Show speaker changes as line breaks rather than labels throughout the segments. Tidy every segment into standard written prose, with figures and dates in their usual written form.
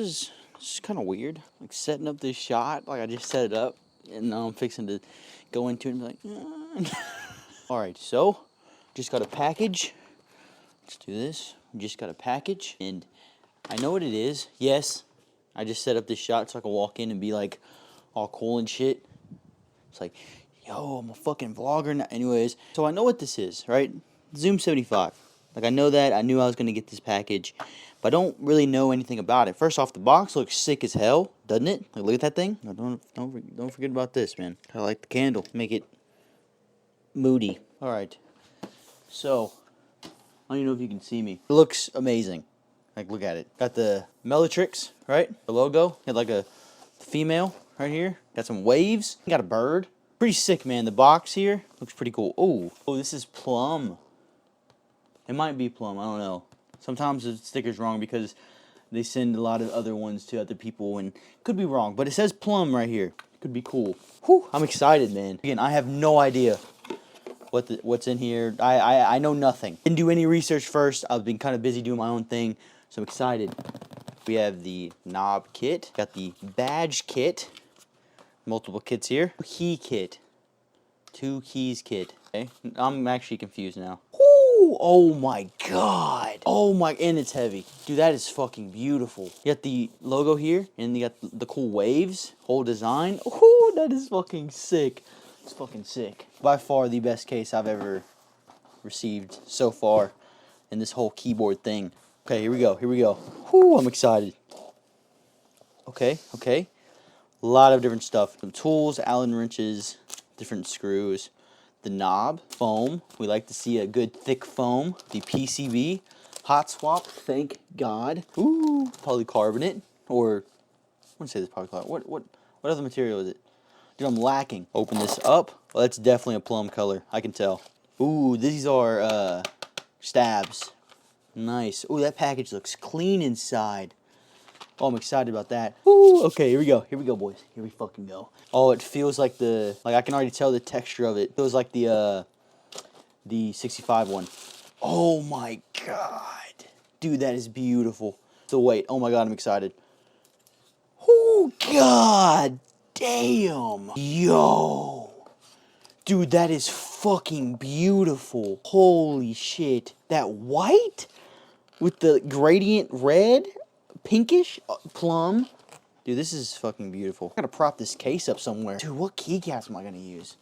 This is kind of weird. Like setting up this shot, like I just set it up, and now I'm fixing to go into it and be like, all right, so just got a package. Let's do this. We just got a package, and I know what it is. Yes, I just set up this shot so I can walk in and be like all cool and shit. It's like, yo, I'm a fucking vlogger now. Anyways, so I know what this is, right? Zoom75. Like, I know that. I knew I was going to get this package, but I don't really know anything about it. First off, the box looks sick as hell, doesn't it? Like, look at that thing. No, don't forget about this, man. I like the candle. Make it moody. All right. So, I don't even know if you can see me. It looks amazing. Like, look at it. Got the Bellatrix, right? The logo. Got like a female right here. Got some waves. Got a bird. Pretty sick, man. The box here looks pretty cool. Oh, this is plum. It might be plum. I don't know. Sometimes the sticker's wrong because they send a lot of other ones to other people and could be wrong. But it says plum right here. Could be cool. Whew, I'm excited, man. Again, I have no idea what's in here. I know nothing. Didn't do any research first. I've been kind of busy doing my own thing, so I'm excited. We have the knob kit. Got the badge kit. Multiple kits here. Key kit. 2 keys kit. Okay, I'm actually confused now. Ooh, oh my god. Oh my, and it's heavy. Dude, that is fucking beautiful. You got the logo here, and you got the cool waves. Whole design. Ooh, that is fucking sick. It's fucking sick. By far the best case I've ever received so far in this whole keyboard thing. Okay, here we go. Here we go. Whoo, I'm excited. Okay. A lot of different stuff. Some tools, Allen wrenches, different screws. The knob, foam. We like to see a good thick foam. The PCB, hot swap, thank God. Ooh, polycarbonate, or I wouldn't say this polycarbonate. What other material is it? Dude, I'm lacking. Open this up. Well, that's definitely a plum color. I can tell. Ooh, these are stabs. Nice. Ooh, that package looks clean inside. Oh, I'm excited about that. Ooh, okay, here we go. Here we go, boys. Here we fucking go. Oh, it feels like I can already tell the texture of it. It feels like the 65 one. Oh my god. Dude, that is beautiful. The weight. Oh my god, I'm excited. Oh god damn. Yo. Dude, that is fucking beautiful. Holy shit. That white with the gradient red, pinkish, plum. Dude, this is fucking beautiful. I gotta prop this case up somewhere. Dude, what keycaps am I gonna use?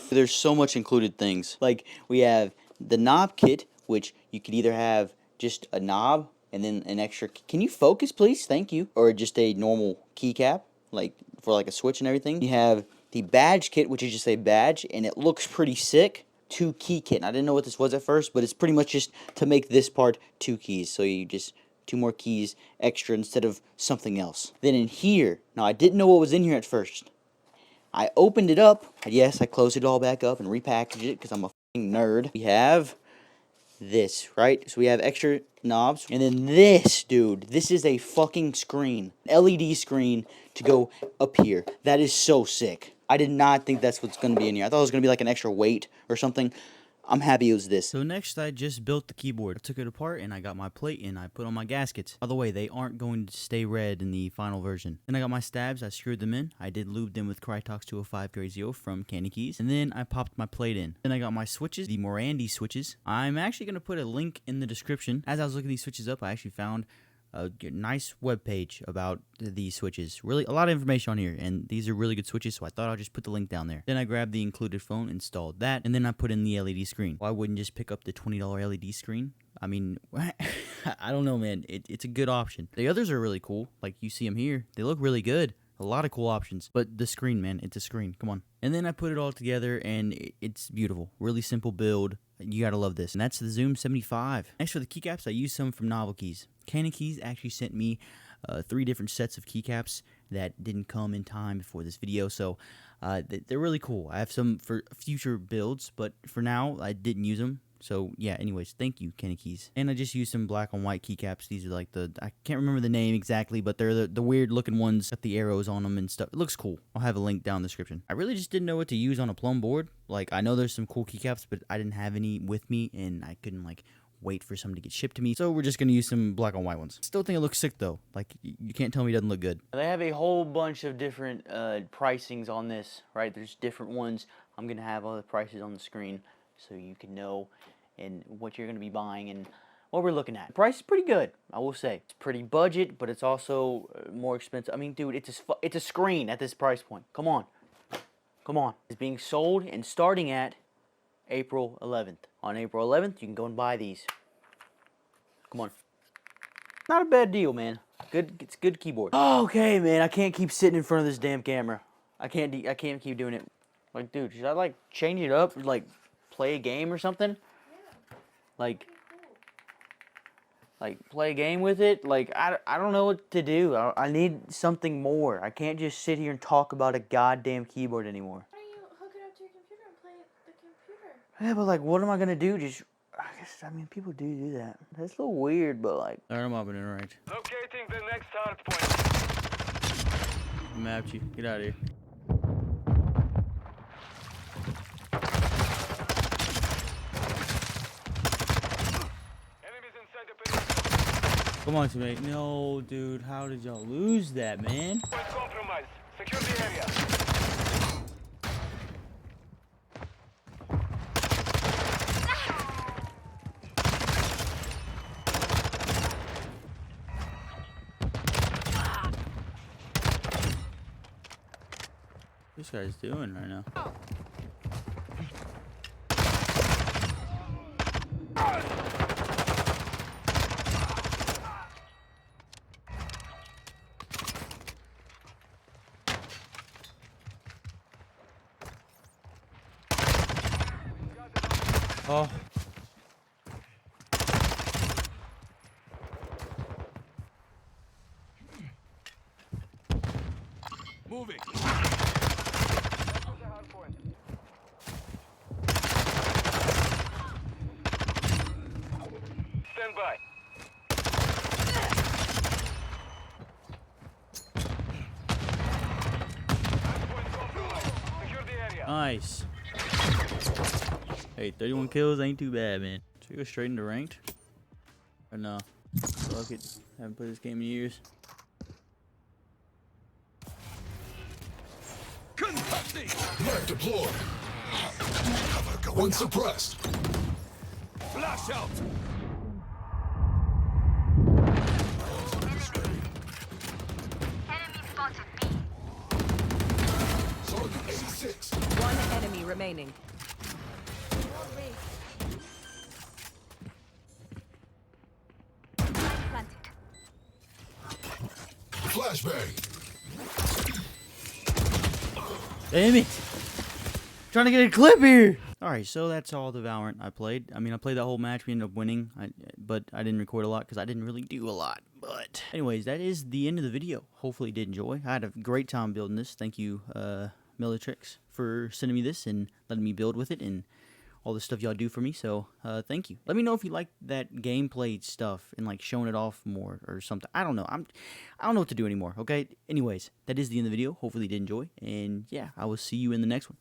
There's so much included things. Like, we have the knob kit, which you could either have just a knob and then an extra... Can you focus, please? Thank you. Or just a normal keycap, like for like a switch and everything. You have the badge kit, which is just a badge, and it looks pretty sick. 2 key kit. And I didn't know what this was at first, but it's pretty much just to make this part 2 keys. So you just... 2 more keys extra instead of something else. Then in here, now I didn't know what was in here at first. I opened it up. Yes, I closed it all back up and repackaged it because I'm a fucking nerd. We have this, right? So we have extra knobs. And then this, dude, this is a fucking screen. LED screen to go up here. That is so sick. I did not think that's what's going to be in here. I thought it was going to be like an extra weight or something. I'm happy it was this. So next, I just built the keyboard. I took it apart and I got my plate and I put on my gaskets. By the way, they aren't going to stay red in the final version. Then I got my stabs. I screwed them in. I did lube them with Krytox 205 Grazio from Candy Keys. And then I popped my plate in. Then I got my switches, the Morandi switches. I'm actually going to put a link in the description. As I was looking these switches up, I actually found a nice web page about these switches. Really, a lot of information on here, and these are really good switches, so I thought I'll just put the link down there. Then I grabbed the included phone, installed that, and then I put in the LED screen. Why wouldn't just pick up the $20 LED screen? I mean, I don't know, man. It's a good option. The others are really cool. Like, you see them here. They look really good. A lot of cool options. But the screen, man, it's a screen. Come on. And then I put it all together, and it's beautiful. Really simple build. You gotta love this. And that's the Zoom75. Next, for the keycaps, I used some from Novel Keys. Candy Keys actually sent me 3 different sets of keycaps that didn't come in time before this video, so they're really cool. I have some for future builds, but for now, I didn't use them. So, yeah, anyways, thank you, Candy Keys. And I just used some black on white keycaps. These are like I can't remember the name exactly, but they're the weird looking ones with the arrows on them and stuff. It looks cool. I'll have a link down in the description. I really just didn't know what to use on a plum board. Like, I know there's some cool keycaps, but I didn't have any with me, and I couldn't, like, wait for some to get shipped to me. So we're just gonna use some black on white ones. Still think it looks sick though. Like, you can't tell me it doesn't look good. They have a whole bunch of different pricings on this, right? There's different ones. I'm gonna have all the prices on the screen so you can know and what you're gonna be buying and what we're looking at. The price is pretty good, I will say. It's pretty budget, but it's also more expensive. I mean, dude, it's a screen at this price point. Come on. Come on. It's being sold and starting at April 11th. On April 11th, you can go and buy these. Come on. Not a bad deal, man. It's good keyboard. Oh, okay, man. I can't keep sitting in front of this damn camera. I can't keep doing it. Like, dude, should I like change it up? Like, play a game or something? Yeah. Like play a game with it. Like, I don't know what to do. I need something more. I can't just sit here and talk about a goddamn keyboard anymore.
Why don't you hook it up to your computer and play the computer?
Yeah, but like, what am I gonna do? I mean, people do that. That's a little weird, but like. Alright, I'm opening it right.
Locating the next hard point.
I mapped you. Get out of here. Come on, teammate. No, dude. How did y'all lose that, man?
Point compromised. Secure the area.
This guy's doing right now. Oh.
Moving. Stand by. Secure the area.
Nice. Hey, 31 kills ain't too bad, man. Should we go straight into ranked? Or no? Fuck it. Haven't played this game in years.
Mag deployed. Cover going suppressed.
Flash out.
Enemy spotted B.
Target 86.
One enemy remaining.
Planted.
Flashbang.
Damn it! Trying to get a clip here! Alright, so that's all the Valorant I played. I mean, I played that whole match. We ended up winning. But I didn't record a lot because I didn't really do a lot. But anyways, that is the end of the video. Hopefully you did enjoy. I had a great time building this. Thank you, Militrix, for sending me this and letting me build with it and all the stuff y'all do for me. So, thank you. Let me know if you like that gameplay stuff and like showing it off more or something. I don't know. I don't know what to do anymore. Okay. Anyways, that is the end of the video. Hopefully you did enjoy. And yeah, I will see you in the next one.